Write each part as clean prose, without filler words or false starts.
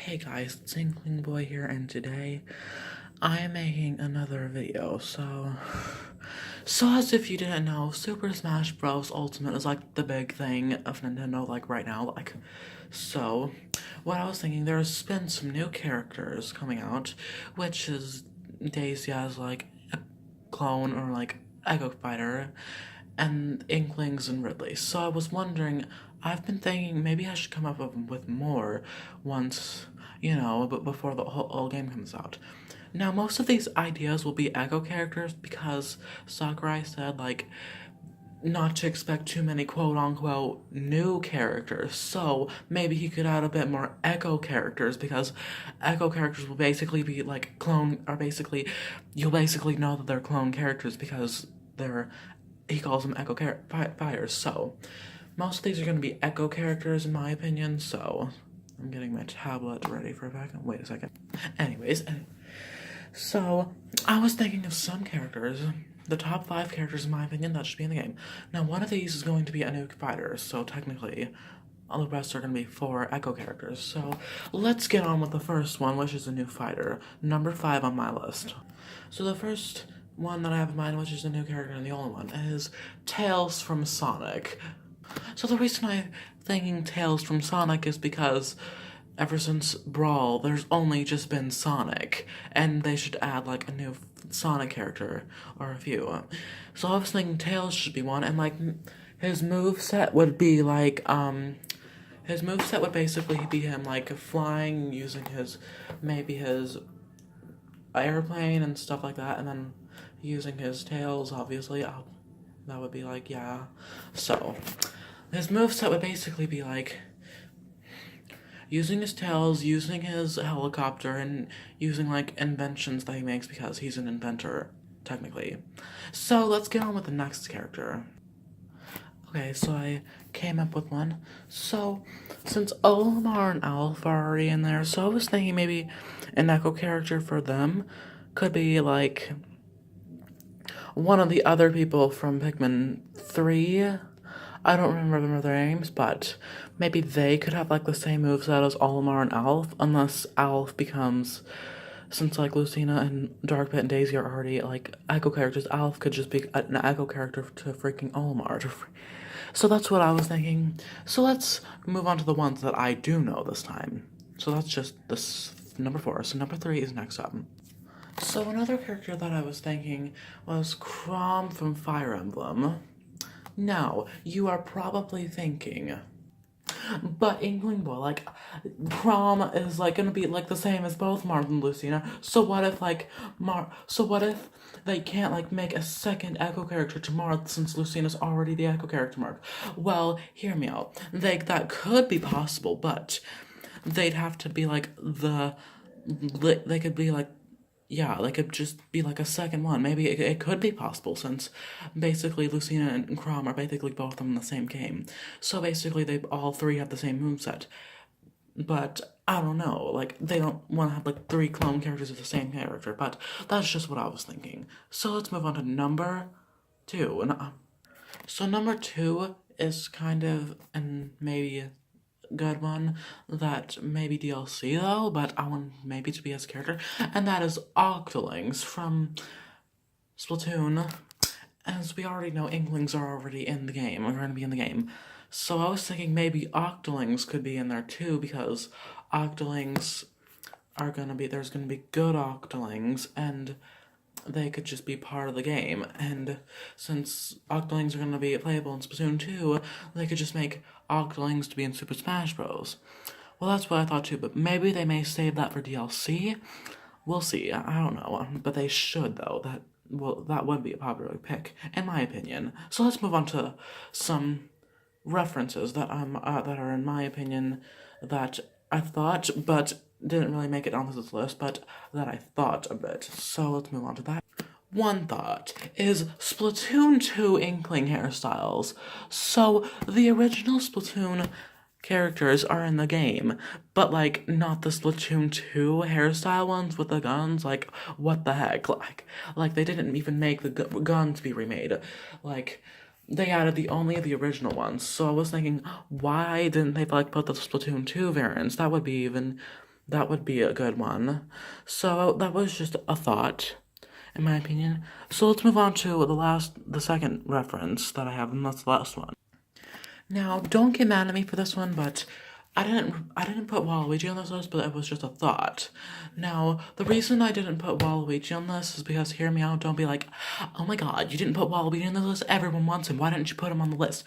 Hey guys, it's Inkling Boy here, and today I am making another video. So as if you didn't know, Super Smash Bros. Ultimate is like the big thing of Nintendo, like right now. So what I was thinking, there's been some new characters coming out, which is Daisy as like a clone or like Echo Fighter, and Inklings and Ridley. So I was wondering, I've been thinking maybe I should come up with more once, but before the whole game comes out. Now, most of these ideas will be Echo characters because Sakurai said, like, not to expect too many quote-unquote new characters, so maybe he could add a bit more Echo characters, because Echo characters will basically be like you'll basically know that they're clone characters because he calls them Echo Fighters. So most of these are going to be Echo characters in my opinion. So I'm getting my tablet ready for a second. Wait a second. Anyways, so I was thinking of some characters, the top 5 characters in my opinion that should be in the game. Now one of these is going to be a new fighter, so technically all the rest are going to be 4 Echo characters. So let's get on with the first one, which is a new fighter, number 5 on my list. So the first one that I have in mind, which is the new character and the only one, is Tails from Sonic. So the reason I'm thinking Tails from Sonic is because ever since Brawl, there's only just been Sonic, and they should add like a new Sonic character, or a few. So I was thinking Tails should be one, and like his moveset would be like, his moveset would basically be him like flying using maybe his airplane and stuff like that, and then using his tails, obviously. That would be like, yeah. So his moveset would basically be like using his tails, using his helicopter, and using like inventions that he makes because he's an inventor, technically. So let's get on with the next character. Okay, so I came up with one. So, since Olimar and Alpha are already in there, so I was thinking maybe an Echo character for them could be like one of the other people from Pikmin 3. I don't remember their names, but maybe they could have like the same moveset as Olimar and Alf, unless Alf becomes, since like Lucina and Dark Pit and Daisy are already like Echo characters, Alf could just be an Echo character to freaking Olimar. So that's what I was thinking. So let's move on to the ones that I do know this time. So that's just this number 4. So number 3 is next up. So another character that I was thinking was Chrom from Fire Emblem. Now, you are probably thinking, but Inkling Boy, like, Chrom is, like, gonna be, like, the same as both Marth and Lucina, so what if, like, so what if they can't, like, make a second Echo character to Marth since Lucina's already the Echo character Marth? Well, hear me out. That could be possible, but they'd have to be, like, they could be, like, yeah, they could just be like a second one. Maybe it could be possible since basically Lucina and Chrom are basically both of them in the same game. So basically they all 3 have the same moveset. But I don't know, like they don't want to have like 3 clone characters of the same character, but that's just what I was thinking. So let's move on to number 2. So number 2 is kind of maybe good one that maybe DLC though, but I want maybe to be his character, and that is Octolings from Splatoon. As we already know, Inklings are already in the game, are going to be in the game. So I was thinking maybe Octolings could be in there too, because Octolings are gonna be, there's gonna be good Octolings, and they could just be part of the game, and since Octolings are going to be playable in Splatoon 2, they could just make Octolings to be in Super Smash Bros. Well, that's what I thought too, but maybe they may save that for DLC? We'll see, I don't know, but they should though, that would be a popular pick, in my opinion. So let's move on to some references that are in my opinion that I thought, but didn't really make it onto this list, but that I thought a bit. So let's move on to that. One thought is Splatoon 2 Inkling hairstyles. So the original Splatoon characters are in the game, but like not the Splatoon 2 hairstyle ones with the guns. Like what the heck? Like they didn't even make the guns be remade. Like they added only the original ones. So I was thinking, why didn't they like put the Splatoon 2 variants? That would be even That would be a good one. So that was just a thought, in my opinion. So let's move on to the second reference that I have, and that's the last one. Now, don't get mad at me for this one, but I didn't put Waluigi on this list, but it was just a thought. Now, the reason I didn't put Waluigi on this is because, hear me out, don't be like, oh my god, you didn't put Waluigi on the list, everyone wants him, why didn't you put him on the list?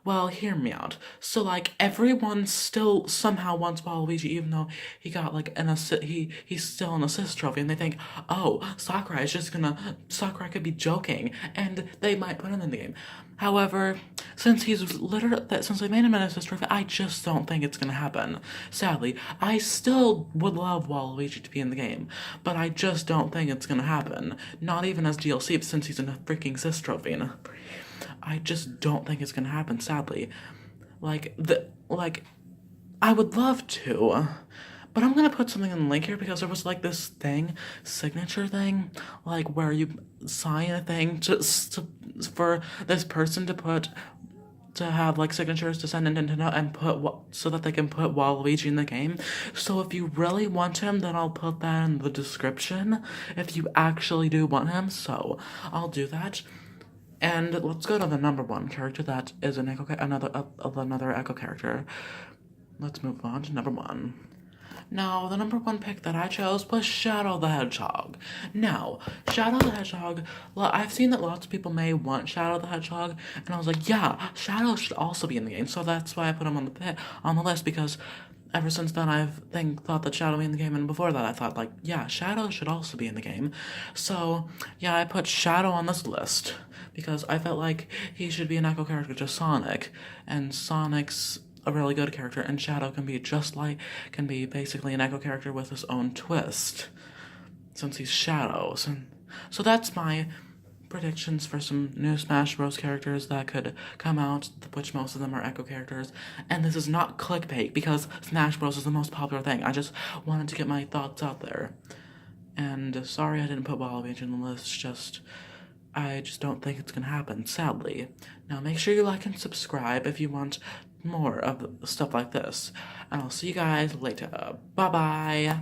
Well, hear me out. So, like, everyone still somehow wants Waluigi, even though he got, like, he's still an assist trophy, and they think, oh, Sakurai could be joking, and they might put him in the game. However, since they made him an assist trophy, I just don't think it's gonna happen. Sadly, I still would love Waluigi to be in the game, but I just don't think it's gonna happen. Not even as DLC, since he's in a freaking assist trophy. I just don't think it's gonna happen, sadly. I would love to, but I'm gonna put something in the link here because there was like this signature thing, like where you sign a thing for this person to have like signatures to send in Nintendo and so that they can put Waluigi in the game. So if you really want him, then I'll put that in the description. If you actually do want him, so I'll do that. And let's go to the number one character that is another Echo character. Let's move on to number one. Now, the number one pick that I chose was Shadow the Hedgehog. Now, Shadow the Hedgehog, I've seen that lots of people may want Shadow the Hedgehog, and I was like, yeah, Shadow should also be in the game, so that's why I put him on the list, because ever since then I've thought that Shadow would be in the game, and before that I thought, like, yeah, Shadow should also be in the game. So, yeah, I put Shadow on this list, because I felt like he should be an echo character to Sonic, and Sonic's a really good character, and Shadow can be basically an echo character with his own twist, since he's Shadow. So that's my predictions for some new Smash Bros. Characters that could come out, which most of them are echo characters. And this is not clickbait, because Smash Bros. Is the most popular thing. I just wanted to get my thoughts out there. And sorry I didn't put Waluigi on the list, I just don't think it's gonna happen, sadly. Now make sure you like and subscribe if you want more of stuff like this. And I'll see you guys later. Bye-bye!